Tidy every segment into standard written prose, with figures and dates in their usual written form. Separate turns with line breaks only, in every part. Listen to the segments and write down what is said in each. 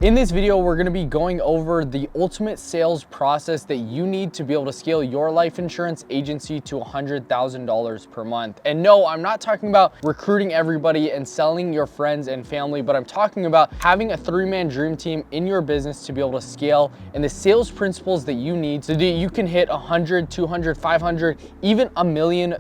In this video, we're going to be going over the ultimate sales process that you need to be able to scale your life insurance agency to $100,000 per month. And no, I'm not talking about recruiting everybody and selling your friends and family, but I'm talking about having a three-man dream team in your business to be able to scale, and the sales principles that you need so that you can hit 100, 200, 500, even $1 million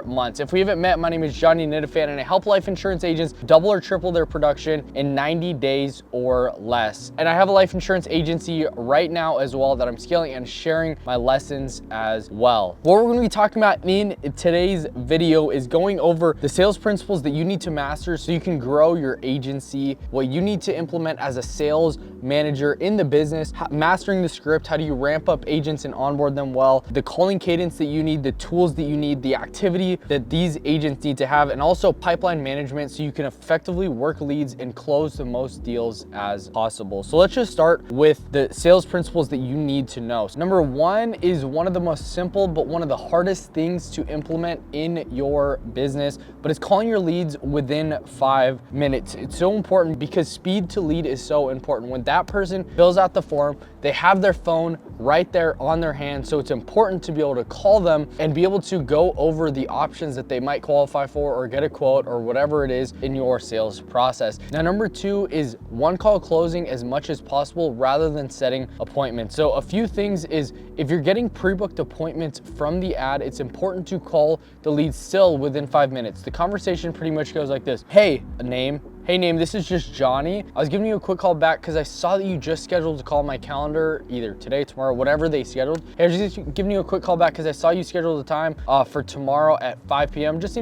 months. If we haven't met, my name is Johnny Nitafan, and I help life insurance agents double or triple their production in 90 days or less. And I have a life insurance agency right now as well that I'm scaling and sharing my lessons as well. What we're going to be talking about in today's video is going over the sales principles that you need to master so you can grow your agency, what you need to implement as a sales manager in the business, mastering the script, how do you ramp up agents and onboard them well, the calling cadence that you need, the tools that you need, the activity that these agents need to have, and also pipeline management so you can effectively work leads and close the most deals as possible. So let's just start with the sales principles that you need to know. So number one is one of the most simple, but one of the hardest things to implement in your business, but it's calling your leads within 5 minutes. It's so important because speed to lead is so important. When that person fills out the form, they have their phone right there on their hand. So it's important to be able to call them and be able to go over the options that they might qualify for or get a quote or whatever it is in your sales process. Now, number two is one call closing as much as possible rather than setting appointments. So a few things is if you're getting pre-booked appointments from the ad, it's important to call the lead still within 5 minutes. The conversation pretty much goes like this. Hey, name. Hey name, this is just Johnny. I was giving you a quick call back because I saw that you just scheduled to call my calendar either today, tomorrow, whatever they scheduled. Hey, I was just giving you a quick call back because I saw you scheduled a time for tomorrow at 5 p.m. Just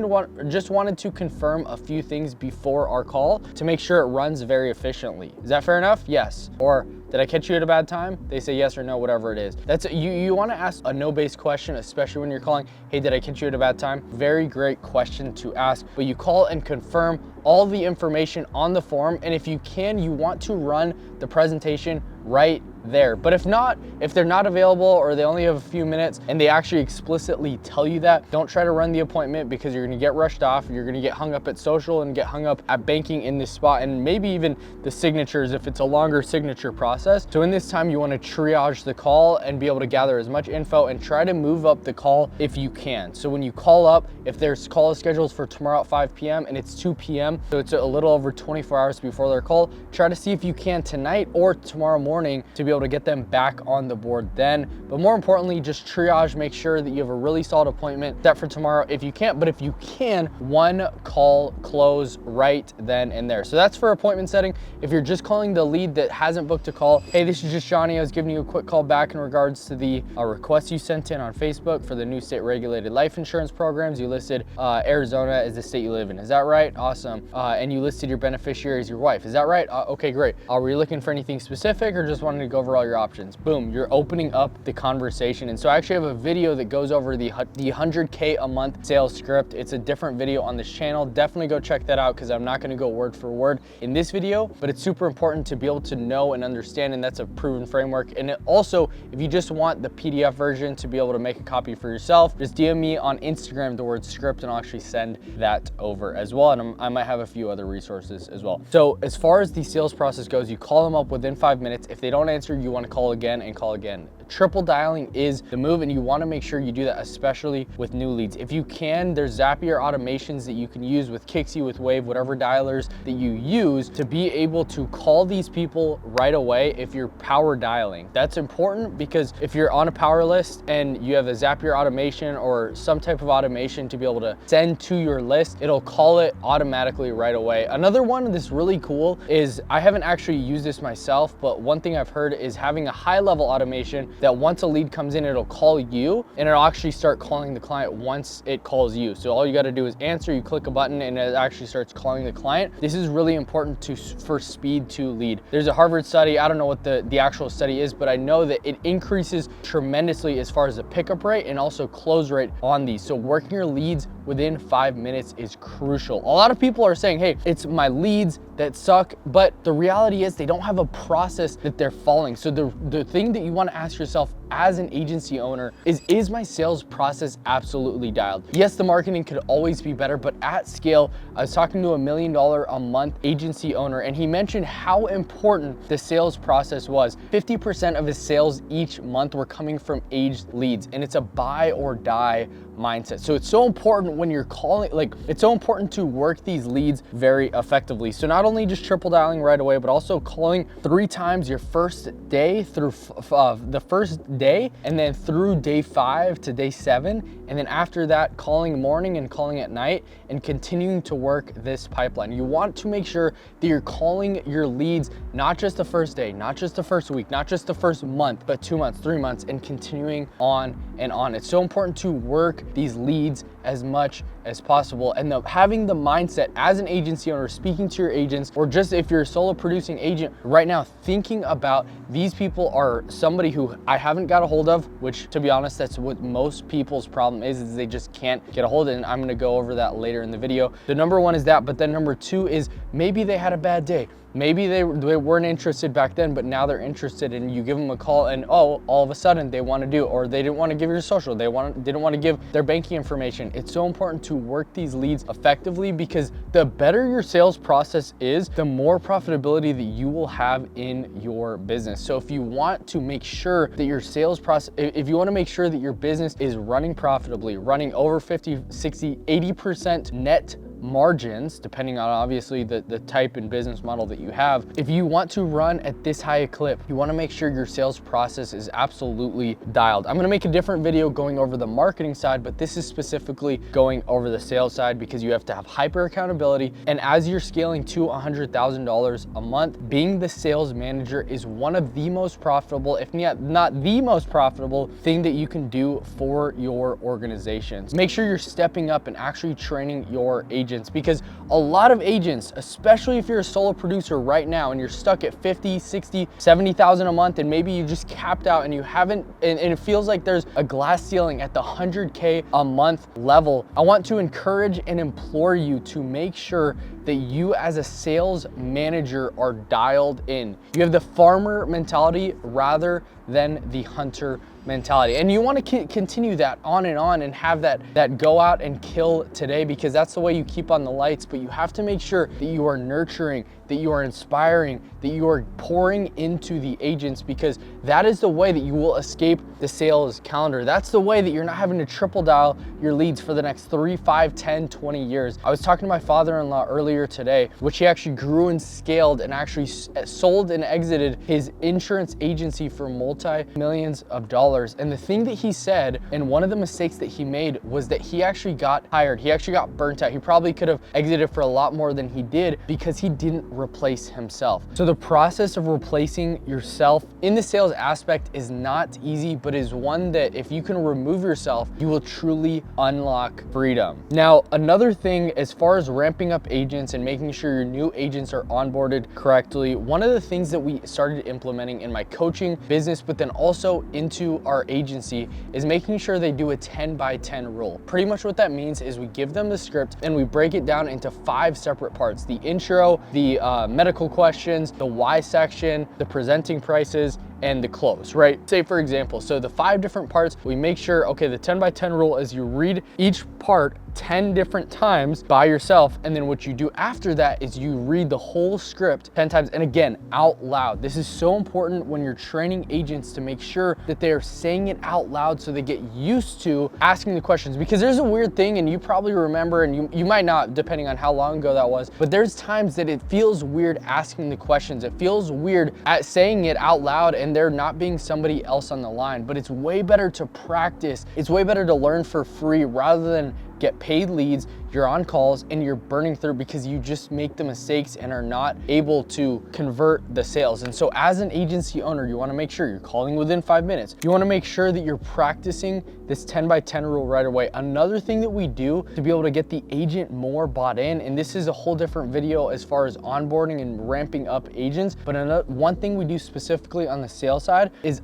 wanted to confirm a few things before our call to make sure it runs very efficiently. Is that fair enough? Yes. Or did I catch you at a bad time? They say yes or no, whatever it is. That's you want to ask a no-based question, especially when you're calling, hey, did I catch you at a bad time? Very great question to ask, but you call and confirm all the information on the form, and if you can, you want to run the presentation right there. But if not, if they're not available or they only have a few minutes and they actually explicitly tell you that, don't try to run the appointment because you're gonna get rushed off, you're gonna get hung up at social and get hung up at banking in this spot, and maybe even the signatures if it's a longer signature process. So in this time, you wanna triage the call and be able to gather as much info and try to move up the call if you can. So when you call up, if their call is scheduled for tomorrow at 5 p.m. and it's 2 p.m., so it's a little over 24 hours before their call, try to see if you can tonight or tomorrow morning to be able to get them back on the board then. But more importantly, just triage, make sure that you have a really solid appointment set for tomorrow if you can't, but if you can, one call close right then and there. So that's for appointment setting. If you're just calling the lead that hasn't booked a call, hey, this is just Johnny. I was giving you a quick call back in regards to the request you sent in on Facebook for the new state regulated life insurance programs. You listed Arizona as the state you live in. Is that right? Awesome. And you listed your beneficiary as your wife. Is that right? Okay, great. Were you looking for anything specific or just wanting to go over all your options? Boom, you're opening up the conversation. And so I actually have a video that goes over the 100K a month sales script. It's a different video on this channel. Definitely go check that out because I'm not going to go word for word in this video, but it's super important to be able to know and understand, and that's a proven framework. And it also, if you just want the PDF version to be able to make a copy for yourself, just DM me on Instagram the word script and I'll actually send that over as well. And I might have a few other resources as well. So as far as the sales process goes, you call them up within 5 minutes. If they don't answer, you want to call again and call again. Triple dialing is the move, and you want to make sure you do that, especially with new leads. If you can, there's Zapier automations that you can use with Kixi, with Wave, whatever dialers that you use to be able to call these people right away if you're power dialing. That's important because if you're on a power list and you have a Zapier automation or some type of automation to be able to send to your list, it'll call it automatically right away. Another one that's really cool is, I haven't actually used this myself, but one thing I've heard is having a high level automation that once a lead comes in, it'll call you and it'll actually start calling the client once it calls you. So all you got to do is answer, you click a button and it actually starts calling the client. This is really important for speed to lead. There's a Harvard study, I don't know what the actual study is, but I know that it increases tremendously as far as the pickup rate and also close rate on these. So working your leads within 5 minutes is crucial. A lot of people are saying, hey, it's my leads that suck, but the reality is they don't have a process that they're following. So the thing that you want to ask yourself as an agency owner is my sales process absolutely dialed? Yes, the marketing could always be better, but at scale, I was talking to $1 million a month agency owner, and he mentioned how important the sales process was. 50% of his sales each month were coming from aged leads, and it's a buy or die mindset. So it's so important when you're calling, like, it's so important to work these leads very effectively. So not only just triple dialing right away, but also calling 3 times your first day through the first day, and then through day 5 to day 7. And then after that, calling morning and calling at night, and continuing to work this pipeline. You want to make sure that you're calling your leads, not just the first day, not just the first week, not just the first month, but 2 months, 3 months, and continuing on and on. It's so important to work these leads as much as possible, and having the mindset as an agency owner, speaking to your agents, or just if you're a solo producing agent right now, thinking about these people are somebody who I haven't got a hold of, which, to be honest, that's what most people's problem is they just can't get a hold of it, and I'm gonna go over that later in the video. The number one is that, but then number 2 is maybe they had a bad day. Maybe they weren't interested back then, but now they're interested, and you give them a call and all of a sudden they want to do, or they didn't want to give your social, didn't want to give their banking information. It's so important to work these leads effectively, because the better your sales process is, the more profitability that you will have in your business. So if you want to make sure that your sales process, if you want to make sure that your business is running profitably, running over 50, 60, 80% net margins, depending on obviously the type and business model that you have. If you want to run at this high a clip, you want to make sure your sales process is absolutely dialed. I'm going to make a different video going over the marketing side, but this is specifically going over the sales side, because you have to have hyper accountability. And as you're scaling to $100,000 a month, being the sales manager is one of the most profitable, if not the most profitable thing that you can do for your organizations. Make sure you're stepping up and actually training your agents, because a lot of agents, especially if you're a solo producer right now and you're stuck at 50, 60, 70,000 a month, and maybe you just capped out and you haven't, and it feels like there's a glass ceiling at the 100K a month level. I want to encourage and implore you to make sure that you as a sales manager are dialed in. You have the farmer mentality rather than the hunter mentality. And you want to continue that on and have that go out and kill today, because that's the way you keep on the lights. But you have to make sure that you are nurturing, that you are inspiring, that you are pouring into the agents, because that is the way that you will escape the sales calendar. That's the way that you're not having to triple dial your leads for the next 3, 5, 10, 20 years. I was talking to my father-in-law earlier today, which he actually grew and scaled and actually sold and exited his insurance agency for multi-millions of dollars. And the thing that he said, and one of the mistakes that he made, was that he actually got hired. He actually got burnt out. He probably could have exited for a lot more than he did, because he didn't replace himself. So the process of replacing yourself in the sales aspect is not easy, but is one that if you can remove yourself, you will truly unlock freedom. Now, another thing, as far as ramping up agents and making sure your new agents are onboarded correctly, one of the things that we started implementing in my coaching business, but then also into our agency, is making sure they do a 10 by 10 rule. Pretty much what that means is we give them the script and we break it down into 5 separate parts: the intro, the medical questions, the why section, the presenting prices, and the close, right? Say for example, so the 5 different parts, we make sure, okay, the 10 by 10 rule is you read each part 10 different times by yourself, and then what you do after that is you read the whole script 10 times, and again, out loud. This is so important when you're training agents, to make sure that they're saying it out loud so they get used to asking the questions. Because there's a weird thing, and you probably remember, and you might not, depending on how long ago that was, but there's times that it feels weird asking the questions. It feels weird at saying it out loud and there not being somebody else on the line, but it's way better to practice. It's way better to learn for free rather than get paid leads. You're on calls and you're burning through because you just make the mistakes and are not able to convert the sales. And so as an agency owner, you want to make sure you're calling within 5 minutes. You want to make sure that you're practicing this 10 by 10 rule right away. Another thing that we do to be able to get the agent more bought in, and this is a whole different video as far as onboarding and ramping up agents, but one thing we do specifically on the sales side is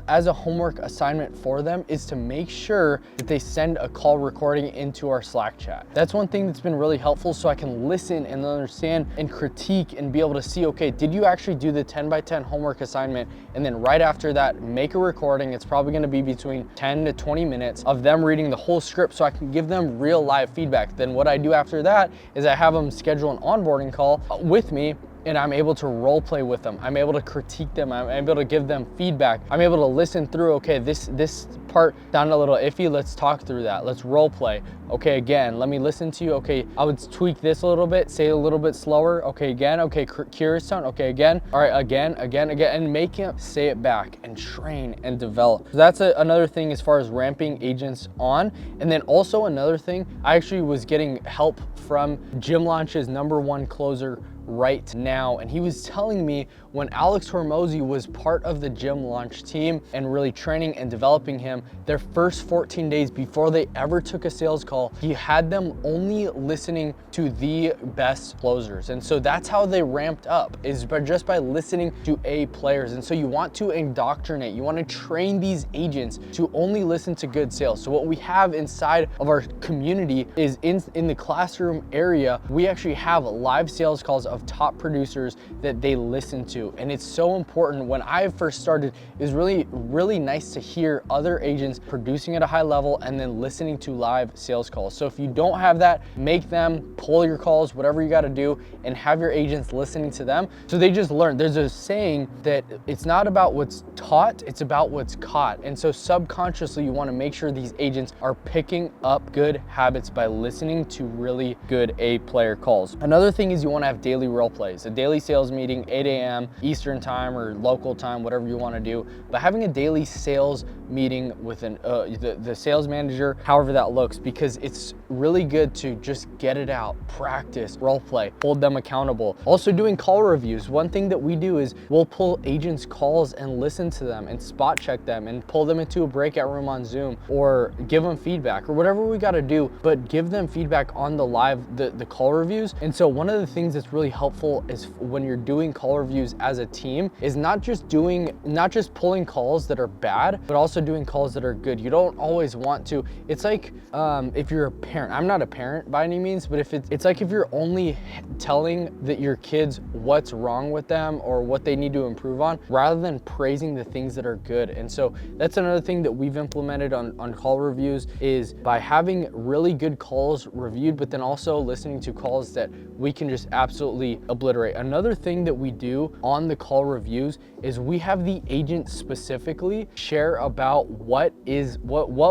as a homework assignment for them, is to make sure that they send a call recording into our Slack chat. That's that's one thing that's been really helpful, so I can listen and understand and critique and be able to see, okay, did you actually do the 10 by 10 homework assignment? And then right after that, make a recording. It's probably gonna be between 10 to 20 minutes of them reading the whole script so I can give them real live feedback. Then what I do after that is I have them schedule an onboarding call with me, and I'm able to role play with them. I'm able to critique them. I'm able to give them feedback. I'm able to listen through, okay, this part sounded a little iffy. Let's talk through that. Let's role play. Okay, again, let me listen to you. Okay, I would tweak this a little bit, say it a little bit slower. Okay, again, okay, curious tone. Okay, again. All right, again, and make him say it back and train and develop. So that's another thing as far as ramping agents on. And then also another thing, I actually was getting help from Gym Launch's #1 closer right now, and he was telling me when Alex Hormozi was part of the Gym Launch team and really training and developing him, their first 14 days before they ever took a sales call, he had them only listening to the best closers. And so that's how they ramped up, is just by listening to A players. And so you want to indoctrinate, you want to train these agents to only listen to good sales. So what we have inside of our community is in the classroom area, we actually have live sales calls of top producers that they listen to. And it's so important. When I first started, it was really nice to hear other agents producing at a high level and then listening to live sales calls. So if you don't have that, make them, pull your calls, whatever you got to do, and have your agents listening to them so they just learn. There's a saying that it's not about what's taught, it's about what's caught. And so subconsciously, you want to make sure these agents are picking up good habits by listening to really good A player calls. Another thing is you want to have daily role plays, a daily sales meeting, 8 a.m. Eastern time or local time, whatever you want to do. But having a daily sales meeting with the sales manager, however that looks, because it's really good to just get it out, practice, role play, hold them accountable. Also doing call reviews. One thing that we do is we'll pull agents' calls and listen to them and spot check them and pull them into a breakout room on Zoom or give them feedback or whatever we got to do, but give them feedback on the live, the call reviews. And so one of the things that's really helpful is when you're doing call reviews as a team is not just pulling calls that are bad, but also doing calls that are good. You don't always want to, it's like if you're a parent, I'm not a parent by any means, but if it's like if you're only telling that your kids what's wrong with them or what they need to improve on, rather than praising the things that are good. And so that's another thing that we've implemented on call reviews, is by having really good calls reviewed, but then also listening to calls that we can just absolutely obliterate. Another thing that we do on the call reviews is we have the agent specifically share about what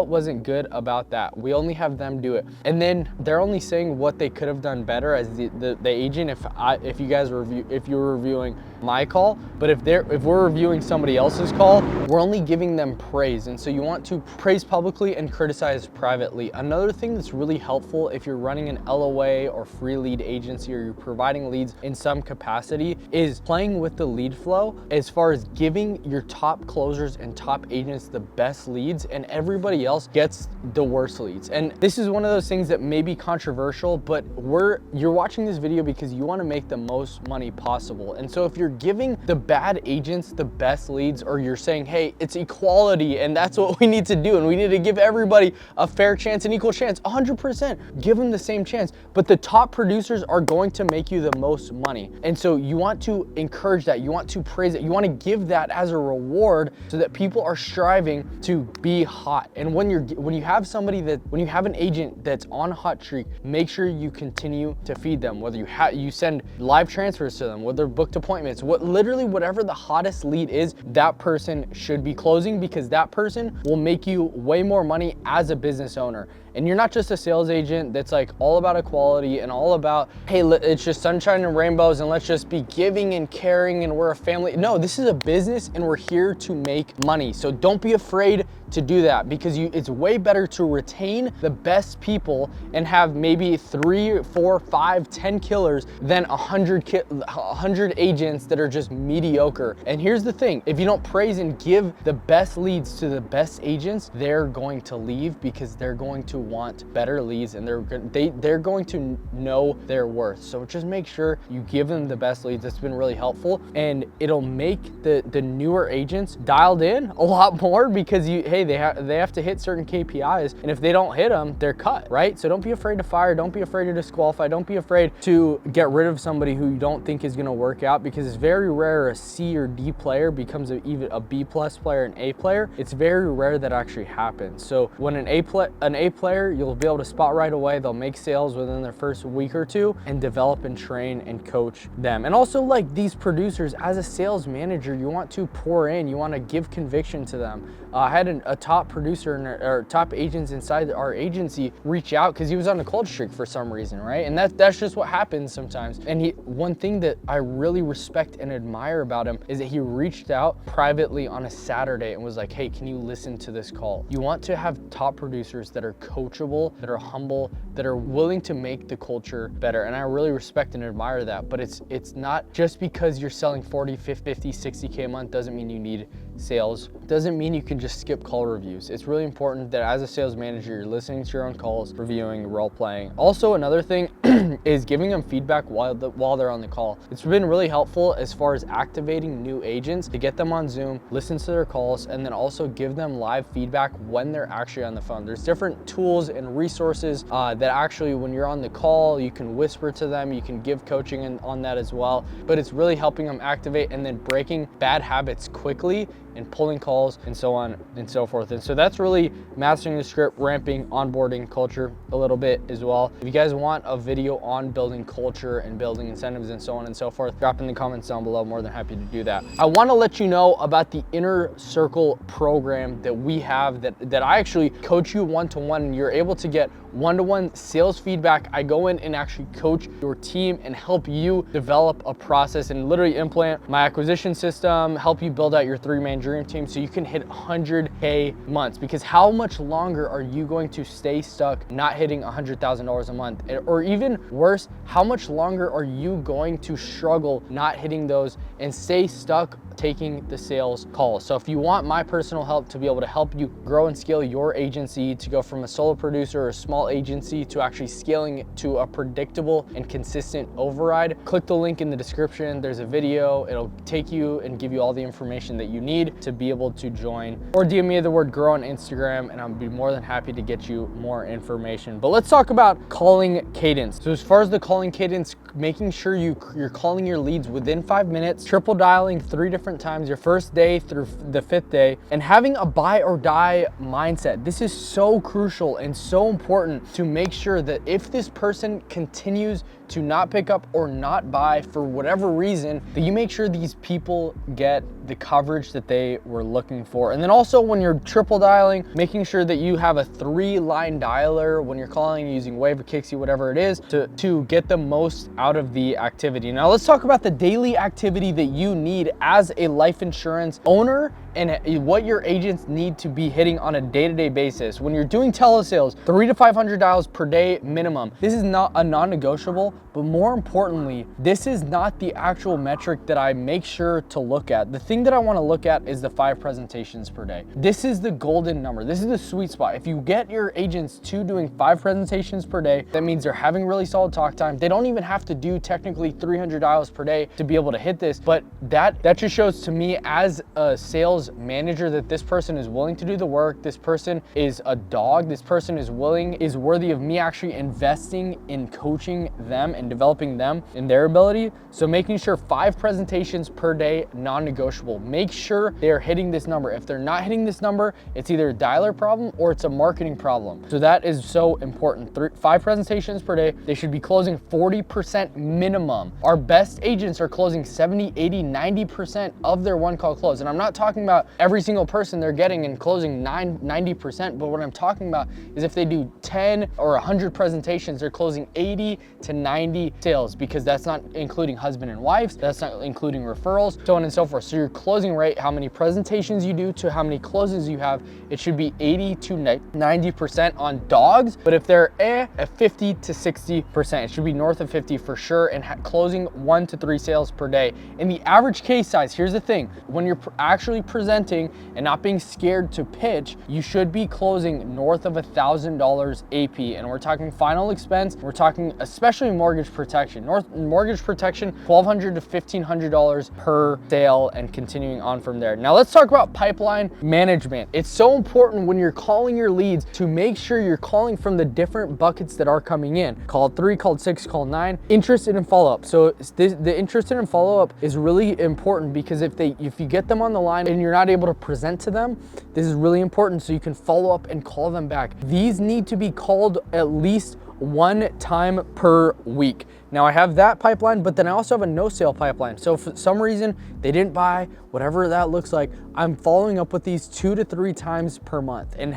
wasn't good about that. We only have them do it, and then they're only saying what they could have done better as the agent. If you're reviewing my call, but if we're reviewing somebody else's call, we're only giving them praise. And so you want to praise publicly and criticize privately. Another thing that's really helpful if you're running an LOA or free lead agency, or you're providing leads in some capacity, is playing with the lead flow as far as giving your top closers and top agents the best leads and everybody else gets the worst leads. And this is one of those things that may be controversial, but you're watching this video because you want to make the most money possible. And so if you're giving the bad agents the best leads, or you're saying, hey, it's equality and that's what we need to do, and we need to give everybody a fair chance, an equal chance, 100%, give them the same chance, but the top producers are going to make you the most money. And so you want to encourage that, you want to praise it, you want to give that as a reward so that people are striving to be hot. And when you have an agent that's on a hot streak, make sure you continue to feed them, whether you send live transfers to them, whether they're booked appointments, literally whatever the hottest lead is, that person should be closing, because that person will make you way more money as a business owner. And you're not just a sales agent that's like all about equality and all about, hey, it's just sunshine and rainbows and let's just be giving and caring and we're a family. No, this is a business and we're here to make money. So don't be afraid to do that, because it's way better to retain the best people and have maybe 3, 4, 5, 10 killers than 100 agents that are just mediocre. And here's the thing, if you don't praise and give the best leads to the best agents, they're going to leave because they're going to want better leads, and they're going to know their worth. So just make sure you give them the best leads. It's been really helpful, and it'll make the newer agents dialed in a lot more, because they have to hit certain KPIs, and if they don't hit them, they're cut, right? So don't be afraid to fire, don't be afraid to disqualify, don't be afraid to get rid of somebody who you don't think is going to work out, because it's very rare a C or D player becomes even a B plus player, an A player. It's very rare that actually happens. So when an A player, you'll be able to spot right away. They'll make sales within their first week or two, and develop and train and coach them. And also, like, these producers, as a sales manager, you want to pour in, you want to give conviction to them. I had a top producer or top agents inside our agency reach out because he was on a cold streak for some reason, right? And that's just what happens sometimes. And one thing that I really respect and admire about him is that he reached out privately on a Saturday and was like, hey, can you listen to this call? You want to have top producers that are coachable, that are humble, that are willing to make the culture better. And I really respect and admire that. But it's not just because you're selling 40, 50, 60K a month doesn't mean you need sales. Doesn't mean you can just skip call reviews. It's really important that as a sales manager, you're listening to your own calls, reviewing, role playing. Also, another thing is giving them feedback while they're on the call. It's been really helpful as far as activating new agents to get them on Zoom, listen to their calls, and then also give them live feedback when they're actually on the phone. There's different tools and resources that actually, when you're on the call, you can whisper to them, you can give coaching on that as well, but it's really helping them activate and then breaking bad habits quickly and pulling calls and so on and so forth. And so that's really mastering the script, ramping, onboarding, culture a little bit as well. If you guys want a video on building culture and building incentives and so on and so forth, drop in the comments down below. More than happy to do that. I want to let you know about the Inner Circle program that we have that I actually coach you one-to-one, and you're able to get one-to-one sales feedback. I go in and actually coach your team and help you develop a process and literally implement my acquisition system, help you build out your 3-man dream team so you can hit 100K months. Because how much longer are you going to stay stuck not hitting $100,000 a month? Or even worse, how much longer are you going to struggle not hitting those and stay stuck taking the sales calls? So if you want my personal help to be able to help you grow and scale your agency, to go from a solo producer or a small agency to actually scaling it to a predictable and consistent override, click the link in the description. There's a video. It'll take you and give you all the information that you need to be able to join, or DM me the word grow on Instagram, and I'll be more than happy to get you more information. But let's talk about calling cadence. So as far as the calling cadence, making sure you're calling your leads within 5 minutes, triple dialing 3 different times, your first day through the 5th day, and having a buy or die mindset. This is so crucial and so important to make sure that if this person continues to not pick up or not buy for whatever reason, that you make sure these people get the coverage that they were looking for. And then also, when you're triple dialing, making sure that you have a 3-line dialer when you're calling using Wave or Kixie, whatever it is, to get the most out of the activity. Now let's talk about the daily activity that you need as a life insurance owner and what your agents need to be hitting on a day-to-day basis. When you're doing telesales, 300 to 500 dials per day minimum. This is not a non-negotiable, but more importantly, this is not the actual metric that I make sure to look at. The thing that I want to look at is the 5 presentations per day. This is the golden number. This is the sweet spot. If you get your agents to doing 5 presentations per day, that means they're having really solid talk time. They don't even have to do technically 300 dials per day to be able to hit this, but that just shows to me as a sales manager that this person is willing to do the work. This person is a dog. This person is worthy of me actually investing in coaching them and developing them in their ability. So making sure 5 presentations per day, non-negotiable. Make sure they're hitting this number. If they're not hitting this number, it's either a dialer problem or it's a marketing problem. So that is so important. 5 presentations per day. They should be closing 40% minimum. Our best agents are closing 70, 80, 90% of their one-call close. And I'm not talking about every single person they're getting and closing 90%, but what I'm talking about is if they do 10 or 100 presentations, they're closing 80 to 90 sales, because that's not including husband and wives, that's not including referrals, so on and so forth. So your closing rate, how many presentations you do to how many closes you have, it should be 80 to 90% on dogs. But if they're at 50 to 60%, it should be north of 50 for sure, and closing 1 to 3 sales per day. In the average case size, here's the thing, when you're actually presenting and not being scared to pitch, you should be closing north of $1,000 AP. And we're talking final expense, we're talking especially mortgage protection. Mortgage protection, $1,200 to $1,500 per sale, and continuing on from there. Now let's talk about pipeline management. It's so important when you're calling your leads to make sure you're calling from the different buckets that are coming in. Call 3, call 6, call 9, interested in follow-up. So the interested in follow-up is really important, because if you get them on the line and you're not able to present to them, this is really important so you can follow up and call them back. These need to be called at least 1 time per week. Now I have that pipeline, but then I also have a no sale pipeline. So for some reason they didn't buy, whatever that looks like, I'm following up with these 2 to 3 times per month, and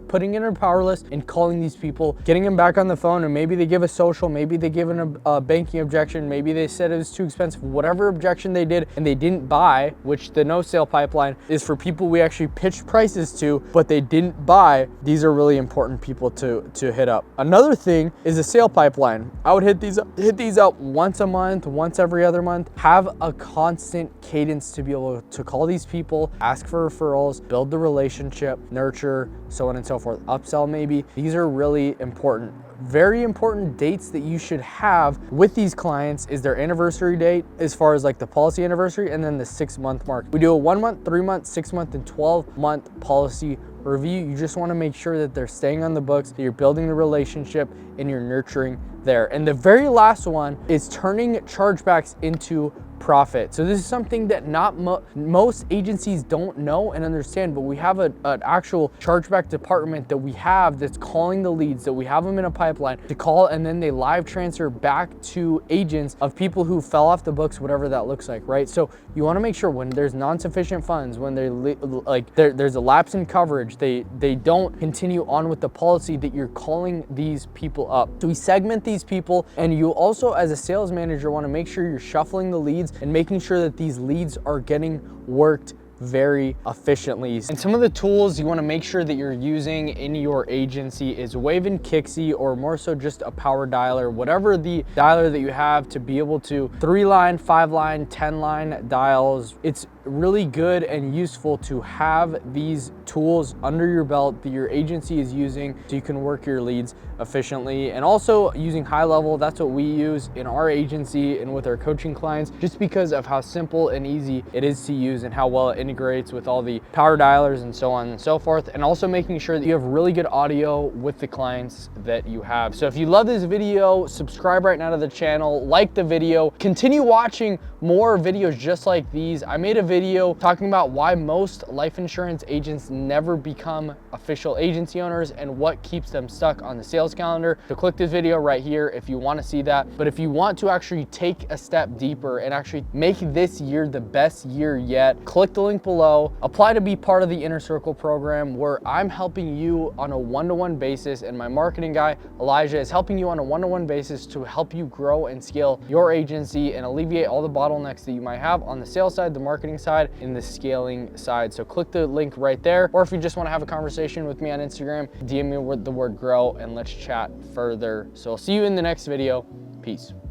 putting it in a power list and calling these people, getting them back on the phone, and maybe they give a social, maybe they give a banking objection, maybe they said it was too expensive, whatever objection they did, and they didn't buy, which the no sale pipeline is for people we actually pitched prices to, but they didn't buy. These are really important people to hit up. Another thing is a sale pipeline. I would hit these up once a month, once every other month. Have a constant cadence to be able to call these people, ask for referrals, build the relationship, nurture, so on and so forth. Upsell maybe. These are really important. Very important dates that you should have with these clients is their anniversary date, as far as like the policy anniversary, and then the 6-month mark. We do a 1 month, 3 month, 6 month, and 12-month policy review. You just want to make sure that they're staying on the books, that you're building the relationship, and you're nurturing there. And the very last one is turning chargebacks into profit. So this is something that not most agencies don't know and understand, but we have an actual chargeback department that we have that's calling the leads, that we have them in a pipeline to call, and then they live transfer back to agents of people who fell off the books, whatever that looks like, right? So you want to make sure when there's non-sufficient funds, when there's a lapse in coverage, they don't continue on with the policy, that you're calling these people up. So we segment these people, and you also, as a sales manager, want to make sure you're shuffling the leads and making sure that these leads are getting worked very efficiently. And some of the tools you want to make sure that you're using in your agency is Wave and Kixie, or more so just a power dialer, whatever the dialer that you have, to be able to 3-line, 5-line, 10-line dials. It's really good and useful to have these tools under your belt that your agency is using, so you can work your leads efficiently. And also using High Level, that's what we use in our agency and with our coaching clients, just because of how simple and easy it is to use and how well it integrates with all the power dialers and so on and so forth. And also making sure that you have really good audio with the clients that you have. So if you love this video, subscribe right now to the channel, like the video, continue watching more videos just like these. I made a video talking about why most life insurance agents never become official agency owners and what keeps them stuck on the sales calendar. So click this video right here if you want to see that. But if you want to actually take a step deeper and actually make this year the best year yet, click the link below, apply to be part of the Inner Circle program, where I'm helping you on a one-to-one basis, and my marketing guy Elijah is helping you on a one-to-one basis to help you grow and scale your agency and alleviate all the bottlenecks that you might have on the sales side, the marketing side, and the scaling side. So click the link right there, or if you just want to have a conversation with me on Instagram, DM me with the word grow and let's chat further. So I'll see you in the next video. Peace.